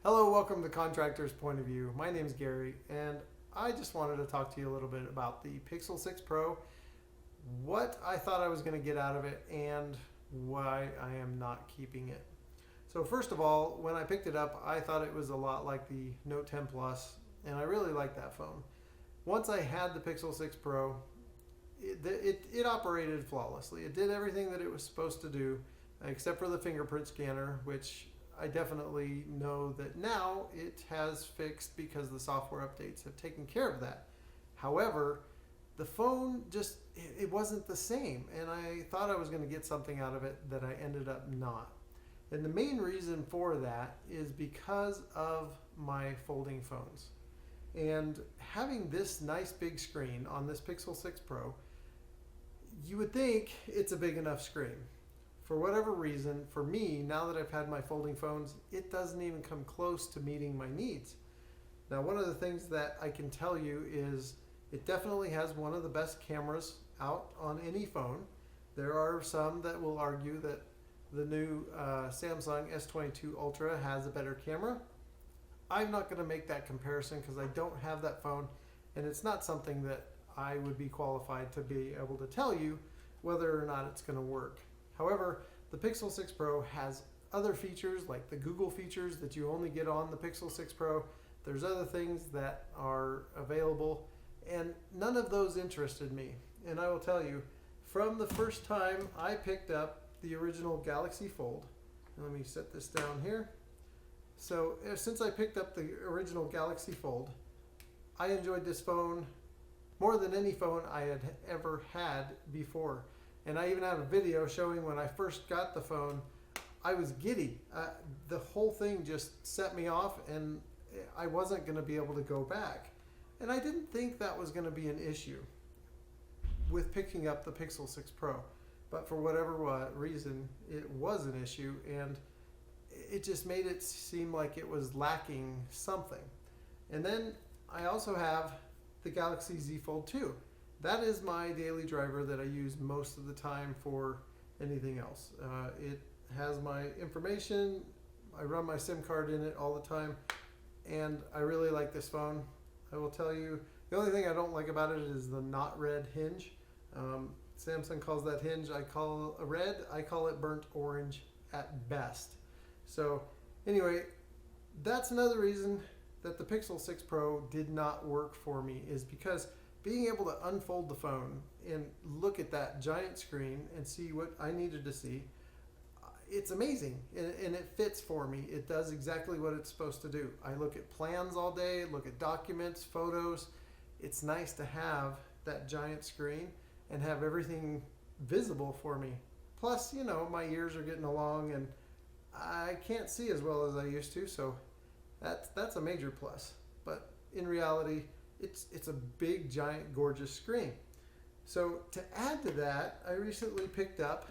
Hello, welcome to Contractor's Point of View. My name is Gary, and I just wanted to talk to you a little bit about the Pixel 6 Pro, what I thought I was going to get out of it, and why I am not keeping it. So first of all, when I picked it up, I thought it was a lot like the Note 10 Plus, and I really liked that phone. Once I had the Pixel 6 Pro, it operated flawlessly. It did everything that it was supposed to do, except for the fingerprint scanner, which I definitely know that now it has fixed because the software updates have taken care of that. However, the phone just, it wasn't the same, and I thought I was going to get something out of it that I ended up not. And the main reason for that is because of my folding phones. And having this nice big screen on this Pixel 6 Pro, you would think it's a big enough screen. For whatever reason, for me, now that I've had my folding phones, it doesn't even come close to meeting my needs. Now, one of the things that I can tell you is it definitely has one of the best cameras out on any phone. There are some that will argue that the new Samsung S22 Ultra has a better camera. I'm not going to make that comparison because I don't have that phone, and it's not something that I would be qualified to be able to tell you whether or not it's going to work. However, the Pixel 6 Pro has other features like the Google features that you only get on the Pixel 6 Pro. There's other things that are available, and none of those interested me. And I will tell you, from the first time I picked up the original Galaxy Fold, let me set this down here. So since I picked up the original Galaxy Fold, I enjoyed this phone more than any phone I had ever had before. And I even have a video showing when I first got the phone, I was giddy. The whole thing just set me off, and I wasn't going to be able to go back. And I didn't think that was going to be an issue with picking up the Pixel 6 Pro. But for whatever reason, it was an issue, and it just made it seem like it was lacking something. And then I also have the Galaxy Z Fold 2. That is my daily driver that I use most of the time for anything else. It has my information. I run my SIM card in it all the time, and I really like this phone. I will tell you, the only thing I don't like about it is the not red hinge. Samsung calls that hinge, I call it red, I call it burnt orange at best. So anyway, that's another reason that the Pixel 6 Pro did not work for me, is because being able to unfold the phone and look at that giant screen and see what I needed to see, it's amazing, and it fits for me. It does exactly what it's supposed to do. I look at plans all day, look at documents, photos. It's nice to have that giant screen and have everything visible for me. Plus, you know, my ears are getting along and I can't see as well as I used to, so that's a major plus. But in reality, it's a big, giant, gorgeous screen. So to add to that, I recently picked up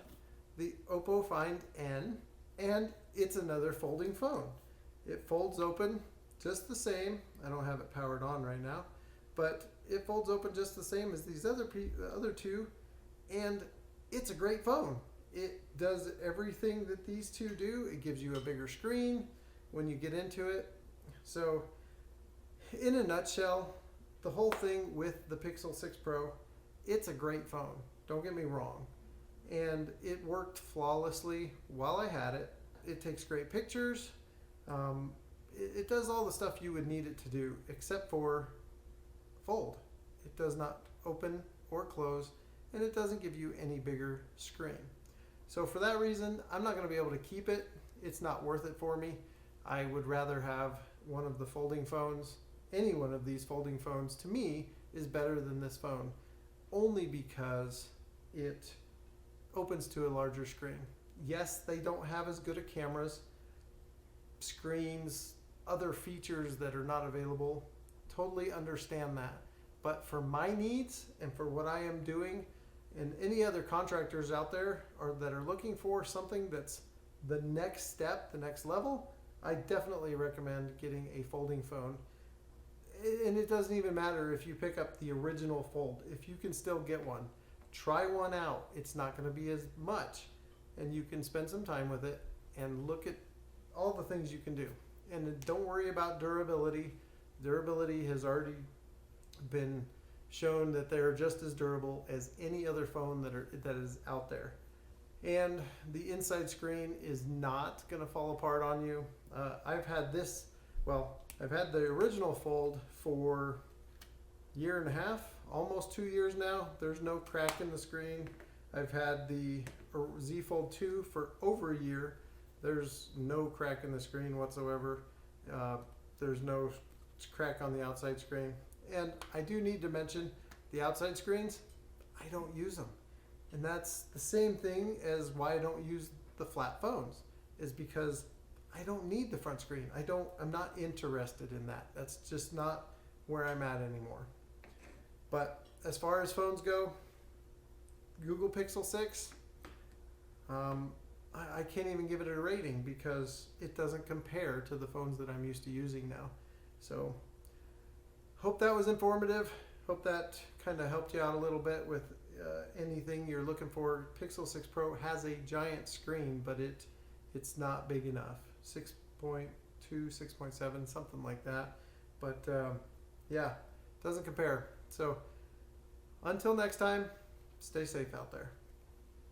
the Oppo Find N, and it's another folding phone. It folds open just the same. I don't have it powered on right now, but it folds open just the same as these other two, and it's a great phone. It does everything that these two do. It gives you a bigger screen when you get into it. So in a nutshell, the whole thing with the Pixel 6 Pro, it's a great phone. Don't get me wrong. And it worked flawlessly while I had it. It takes great pictures. It does all the stuff you would need it to do, except for fold. It does not open or close, and it doesn't give you any bigger screen. So for that reason, I'm not going to be able to keep it. It's not worth it for me. I would rather have one of the folding phones. Any one of these folding phones, to me, is better than this phone, only because it opens to a larger screen. Yes, they don't have as good a cameras, screens, other features that are not available. Totally understand that. But for my needs and for what I am doing, and any other contractors out there that are looking for something that's the next step, the next level, I definitely recommend getting a folding phone. And it doesn't even matter if you pick up the original Fold. If you can still get one, try one out. It's not going to be as much, and you can spend some time with it and look at all the things you can do. And don't worry about durability. Durability has already been shown that they're just as durable as any other phone that is out there. And the inside screen is not going to fall apart on you. I've had the original Fold for a year and a half, almost 2 years now. There's no crack in the screen. I've had the Z Fold 2 for over a year. There's no crack in the screen whatsoever. There's no crack on the outside screen. And I do need to mention the outside screens, I don't use them. And that's the same thing as why I don't use the flat phones, is because I don't need the front screen. I'm not interested in that. That's just not where I'm at anymore. But as far as phones go, Google Pixel 6, I can't even give it a rating because it doesn't compare to the phones that I'm used to using now. So hope that was informative. Hope that kind of helped you out a little bit with anything you're looking for. Pixel 6 Pro has a giant screen, but it's not big enough. 6.2, 6.7, something like that. But yeah, doesn't compare. So until next time, stay safe out there.